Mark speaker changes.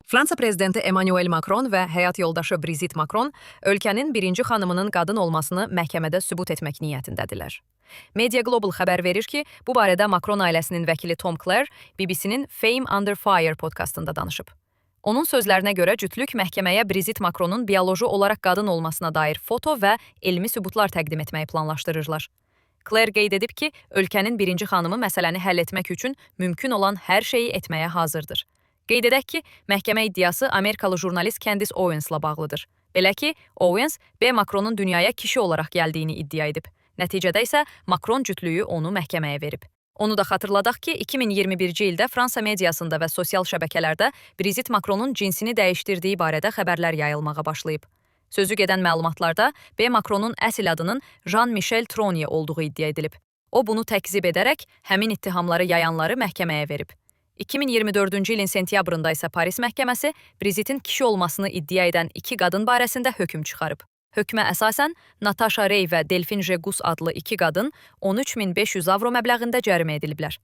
Speaker 1: Fransa prezidenti Emmanuel Macron və həyat yoldaşı Brigitte Macron ölkənin birinci xanımının qadın olmasını məhkəmədə sübut etmək niyyətindədirlər. Media Global xəbər verir ki, bu barədə Macron ailəsinin vəkili Tom Clare BBC-nin Fame Under Fire podkastında danışıb. Onun sözlərinə görə cütlük məhkəməyə Brigitte Macronun bioloji olaraq qadın olmasına dair foto və elmi sübutlar təqdim etməyi planlaşdırırlar. Clare qeyd edib ki, ölkənin birinci xanımı məsələni həll etmək üçün mümkün olan hər şeyi etməyə hazırdır. Qeyd edək ki, məhkəmə iddiası Amerikalı jurnalist Candace Owens'la bağlıdır. Belə ki, Owens B. Macronun dünyaya kişi olaraq gəldiyini iddia edib. Nəticədə isə Macron cütlüyü onu məhkəməyə verib. Onu da xatırladaq ki, 2021-ci ildə Fransa mediasında və sosial şəbəkələrdə Brigitte Macronun cinsini dəyişdirdiyi barədə xəbərlər yayılmağa başlayıb. Sözü gedən məlumatlarda B. Macronun əsl adının Jean-Michel Trogne olduğu iddia edilib. O bunu təkzib edərək həmin ittihamları yayanları məhkəməyə verib. 2024-cü ilin sentyabrında isə Paris məhkəməsi Brigitte'in kişi olmasını iddia edən iki qadın barəsində hökm çıxarıb. Hökmə əsasən Natasha Rey və Delphine Jegus adlı iki qadın 13.500 avro məbləğində cərimə ediliblər.